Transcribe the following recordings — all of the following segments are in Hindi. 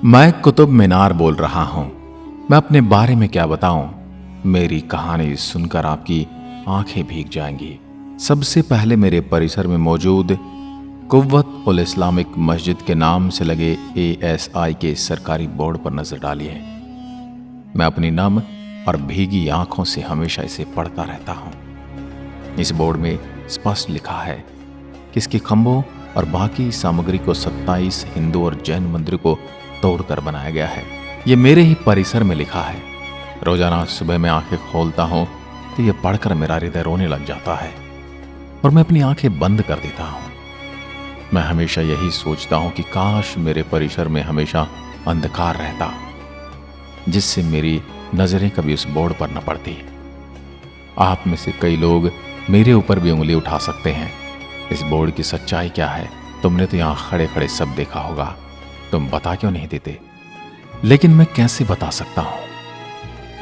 मैं कुतुब मीनार बोल रहा हूं। मैं अपने बारे में क्या बताऊं। मेरी कहानी सुनकर आपकी आंखें भीग जाएंगी। सबसे पहले मेरे परिसर में मौजूद कुव्वत उल इस्लामिक मस्जिद के नाम से लगे ASI के सरकारी बोर्ड पर नजर डालिए। मैं अपनी नम और भीगी आंखों से हमेशा इसे पढ़ता रहता हूं। इस बोर्ड में स्पष्ट लिखा है कि इसके खंभों और बाकी सामग्री को 27 हिंदू और जैन मंदिर को तोड़कर बनाया गया है। ये मेरे ही परिसर में लिखा है। रोजाना सुबह मैं आंखें खोलता हूं तो ये पढ़कर मेरा हृदय रोने लग जाता है और मैं अपनी आंखें बंद कर देता हूं। मैं हमेशा यही सोचता हूं कि काश मेरे परिसर में हमेशा अंधकार रहता, जिससे मेरी नजरें कभी उस बोर्ड पर न पड़ती। आप में से कई लोग मेरे ऊपर भी उंगली उठा सकते हैं। इस बोर्ड की सच्चाई क्या है तुमने तो यहां खड़े खड़े सब देखा होगा, तुम बता क्यों नहीं देते? लेकिन मैं कैसे बता सकता हूं?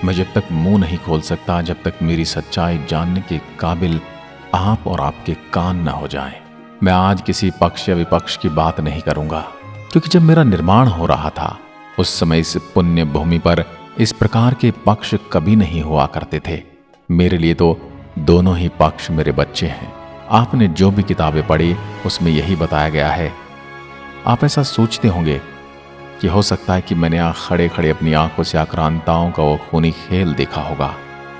मैं जब तक मुंह नहीं खोल सकता, जब तक मेरी सच्चाई जानने के काबिल आप और आपके कान न हो जाएं। मैं आज किसी पक्ष या विपक्ष की बात नहीं करूंगा, क्योंकि जब मेरा निर्माण हो रहा था उस समय इस पुण्य भूमि पर इस प्रकार के पक्ष कभी नहीं हुआ करते थे। मेरे लिए तो दोनों ही पक्ष मेरे बच्चे हैं। आपने जो भी किताबें पढ़ी उसमें यही बताया गया है। आप ऐसा सोचते होंगे कि हो सकता है कि मैंने यहाँ खड़े खड़े अपनी आंखों से आक्रांताओं का वो खूनी खेल देखा होगा।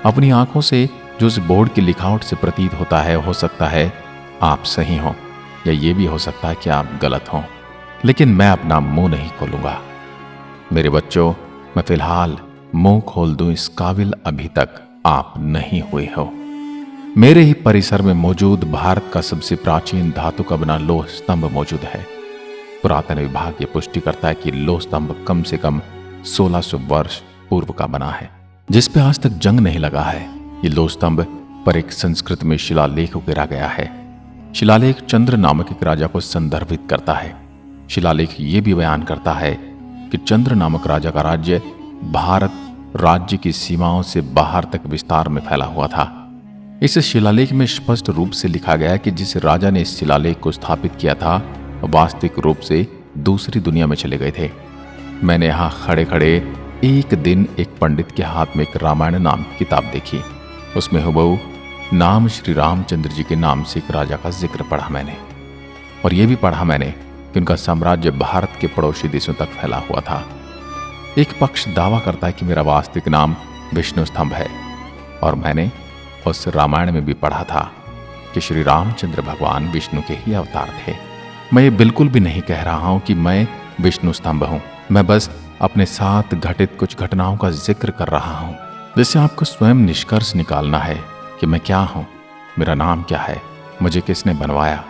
अपनी आंखों से जो उस बोर्ड की लिखावट से प्रतीत होता है, हो सकता है आप सही हों या ये भी हो सकता है कि आप गलत हों, लेकिन मैं अपना मुंह नहीं खोलूंगा। मेरे बच्चों, मैं फिलहाल मुंह खोल दूं इस काबिल अभी तक आप नहीं हुए हो। मेरे ही परिसर में मौजूद भारत का सबसे प्राचीन धातु का बना लौह स्तंभ मौजूद है। पुरातन विभाग ये पुष्टि करता है कि लौह स्तंभ कम से कम 1600 वर्ष पूर्व का बना है, जिस पे आज तक जंग नहीं लगा है। ये लौह स्तंभ पर एक संस्कृत में शिलालेख उकेरा गया है। शिलालेख चंद्र नामक एक राजा को संदर्भित करता है। शिलालेख ये भी बयान करता है कि चंद्र नामक राजा का राज्य भारत राज्य की सीमाओं से बाहर तक विस्तार में फैला हुआ था। इस शिलालेख में स्पष्ट रूप से लिखा गया है कि जिस राजा ने इस शिलालेख को स्थापित किया था वास्तविक रूप से दूसरी दुनिया में चले गए थे। मैंने यहाँ खड़े खड़े एक दिन एक पंडित के हाथ में एक रामायण नाम की किताब देखी। उसमें हुबहू नाम श्री रामचंद्र जी के नाम से एक राजा का जिक्र पढ़ा मैंने, और यह भी पढ़ा मैंने कि उनका साम्राज्य भारत के पड़ोसी देशों तक फैला हुआ था। एक पक्ष दावा करता है कि मेरा वास्तविक नाम विष्णु स्तंभ है, और मैंने उस रामायण में भी पढ़ा था कि श्री रामचंद्र भगवान विष्णु के ही अवतार थे। मैं ये बिल्कुल भी नहीं कह रहा हूं कि मैं विष्णु स्तंभ हूं। मैं बस अपने साथ घटित कुछ घटनाओं का जिक्र कर रहा हूं, जिससे आपको स्वयं निष्कर्ष निकालना है कि मैं क्या हूं, मेरा नाम क्या है, मुझे किसने बनवाया।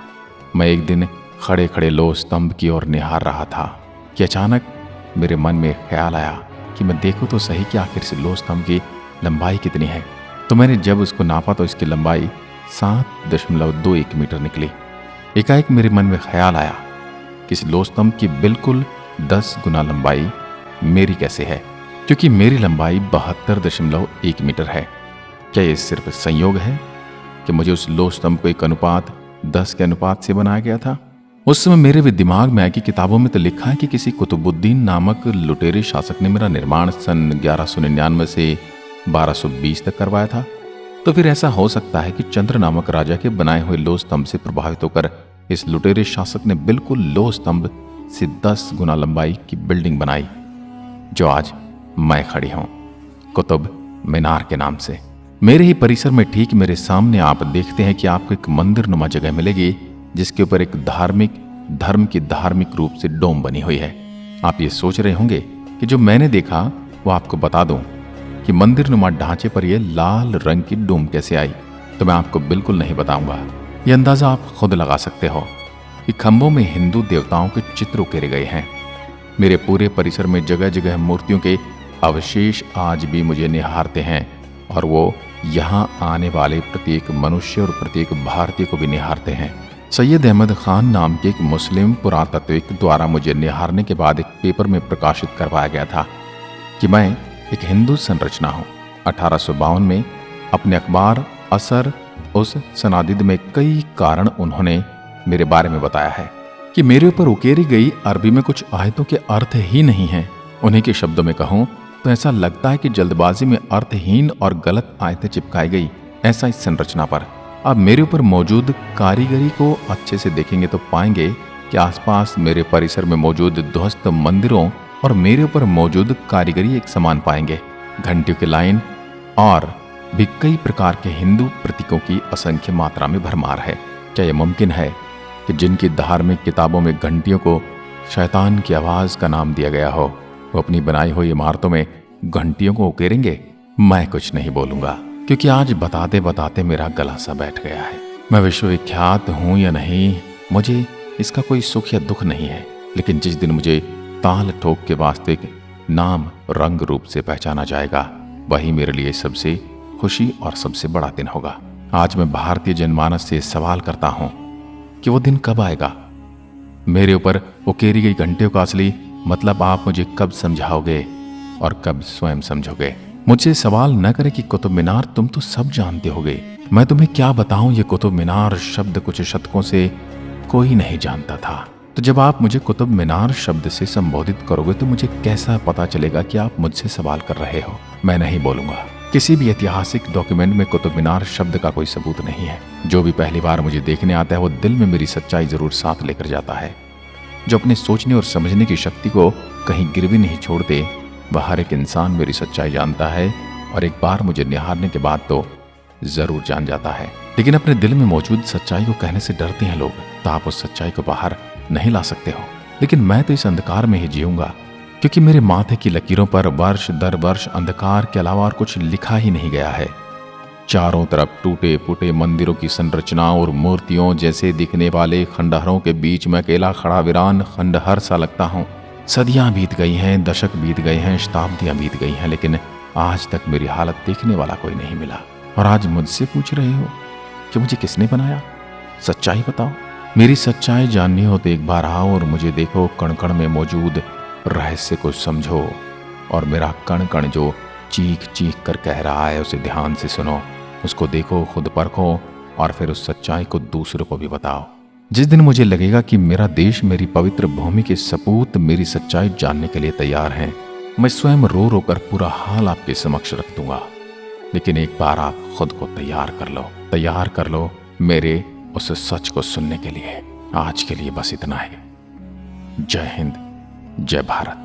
मैं एक दिन खड़े खड़े लौह स्तंभ की ओर निहार रहा था कि अचानक मेरे मन में ख्याल आया कि मैं देखूं तो सही कि आखिर से लौह स्तंभ की लंबाई कितनी है। तो मैंने जब उसको नापा तो इसकी लंबाई 7.21 मीटर निकली। एकाएक मेरे मन में ख्याल आया कि इस लौह स्तंभ की बिल्कुल 10 गुना लंबाई मेरी कैसे है, क्योंकि मेरी लंबाई 72.1 मीटर है। क्या ये सिर्फ संयोग है कि मुझे उस लौह स्तंभ को एक अनुपात 10 के अनुपात से बनाया गया था? उस समय मेरे भी दिमाग में आया कि किताबों में तो लिखा है कि किसी कुतुबुद्दीन नामक लुटेरे शासक ने मेरा निर्माण सन 1199 से 1220 तक करवाया था। तो फिर ऐसा हो सकता है कि चंद्र नामक राजा के बनाए हुए लौह स्तंभ से प्रभावित होकर इस लुटेरे शासक ने बिल्कुल लौह स्तंभ से 10 गुना लंबाई की बिल्डिंग बनाई, जो आज मैं खड़ी हूं कुतुब मीनार के नाम से। मेरे ही परिसर में ठीक मेरे सामने आप देखते हैं कि आपको एक मंदिर नुमा जगह मिलेगी, जिसके ऊपर एक धर्म की धार्मिक रूप से डोम बनी हुई है। आप ये सोच रहे होंगे कि जो मैंने देखा वो आपको बता दूं कि मंदिर नुमा ढांचे पर यह लाल रंग की डोम कैसे आई। तो मैं आपको बिल्कुल नहीं बताऊंगा। यह अंदाजा आप खुद लगा सकते हो कि खंभों में हिंदू देवताओं के चित्र उकेरे गए हैं। मेरे पूरे परिसर में जगह जगह मूर्तियों के अवशेष आज भी मुझे निहारते हैं, और वो यहाँ आने वाले प्रत्येक मनुष्य और प्रत्येक भारतीय को भी निहारते हैं। सैयद अहमद खान नाम के एक मुस्लिम पुरातत्विक द्वारा मुझे निहारने के बाद एक पेपर में प्रकाशित करवाया गया था कि मैं एक हिंदू संरचना हूँ। 1852 में अपने अखबार असर उस सनादिद में कई कारण उन्होंने मेरे बारे में बताया है कि मेरे ऊपर उकेरी गई अरबी में कुछ आयतों के अर्थ ही नहीं हैं। उन्हीं के शब्दों में कहूँ तो ऐसा लगता है कि जल्दबाजी में अर्थहीन और गलत आयतें चिपकाई गई, ऐसा इस संरचना पर। अब मेरे ऊपर मौजूद कारीगरी को अच्छे से देखेंगे तो पाएंगे कि आसपास मेरे परिसर में मौजूद ध्वस्त मंदिरों और मेरे ऊपर मौजूद कारीगरी एक समान पाएंगे। घंटियों की लाइन और भी कई प्रकार के हिंदू प्रतीकों की असंख्य मात्रा में भरमार है। क्या यह मुमकिन है कि जिनकी धार्मिक किताबों में घंटियों को शैतान की आवाज का नाम दिया गया हो, वो अपनी बनाई हुई इमारतों में घंटियों को उकेरेंगे? मैं कुछ नहीं बोलूंगा, क्योंकि आज बताते बताते मेरा गला सा बैठ गया है। मैं विश्वविख्यात हूं या नहीं, मुझे इसका कोई सुख या दुख नहीं है, लेकिन जिस दिन मुझे ताल ठोक के वास्तविक नाम रंग रूप से पहचाना जाएगा, वही मेरे लिए सबसे खुशी और सबसे बड़ा दिन होगा। आज मैं भारतीय जनमानस से सवाल करता हूं कि वो दिन कब आएगा। मेरे ऊपर उकेरी गई घंटियों का असली मतलब आप मुझे कब समझाओगे और कब स्वयं समझोगे? मुझसे सवाल न करें कि कुतुब मीनार तुम तो सब जानते होगे। मैं तुम्हें क्या बताऊं, ये कुतुब मीनार शब्द कुछ शतकों से कोई नहीं जानता था। तो जब आप मुझे कुतुब मीनार शब्द से संबोधित करोगे तो मुझे कैसा पता चलेगा कि आप मुझसे सवाल कर रहे हो? मैं नहीं बोलूंगा। किसी भी ऐतिहासिक डॉक्यूमेंट में कुतुब मीनार शब्द का कोई सबूत नहीं है। जो भी पहली बार मुझे देखने आता है वो दिल में मेरी सच्चाई जरूर साथ लेकर जाता है। जो अपने सोचने और समझने की शक्ति को कहीं गिरवी नहीं छोड़ते, वह हर एक इंसान मेरी सच्चाई जानता है और एक बार मुझे निहारने के बाद तो जरूर जान जाता है। लेकिन अपने दिल में मौजूद सच्चाई को कहने से डरते हैं लोग, तो आप उस सच्चाई को बाहर नहीं ला सकते हो। लेकिन मैं तो इस अंधकार में ही जीऊंगा, क्योंकि मेरे माथे की लकीरों पर वर्ष दर वर्ष अंधकार के अलावा और कुछ लिखा ही नहीं गया है। चारों तरफ टूटे फूटे मंदिरों की संरचनाओं और मूर्तियों जैसे दिखने वाले खंडहरों के बीच मैं अकेला खड़ा वीरान खंडहर सा लगता हूँ। सदियां बीत गई हैं, दशक बीत गए हैं, शताब्दियां बीत गई हैं, लेकिन आज तक मेरी हालत देखने वाला कोई नहीं मिला। और आज मुझसे पूछ रहे हो कि मुझे किसने बनाया? सच्चाई बताओ। मेरी सच्चाई जाननी हो तो एक बार आओ और मुझे देखो, कण कण में मौजूद रहस्य को समझो और मेरा कण कण जो चीख चीख कर कह रहा है उसे ध्यान से सुनो, उसको देखो, खुद परखो और फिर उस सच्चाई को दूसरों को भी बताओ। जिस दिन मुझे लगेगा कि मेरा देश, मेरी पवित्र भूमि के सपूत मेरी सच्चाई जानने के लिए तैयार हैं, मैं स्वयं रो रो कर पूरा हाल आपके समक्ष रख दूंगा। लेकिन एक बार आप खुद को तैयार कर लो मेरे उस सच को सुनने के लिए। आज के लिए बस इतना है। जय हिंद, जय भारत।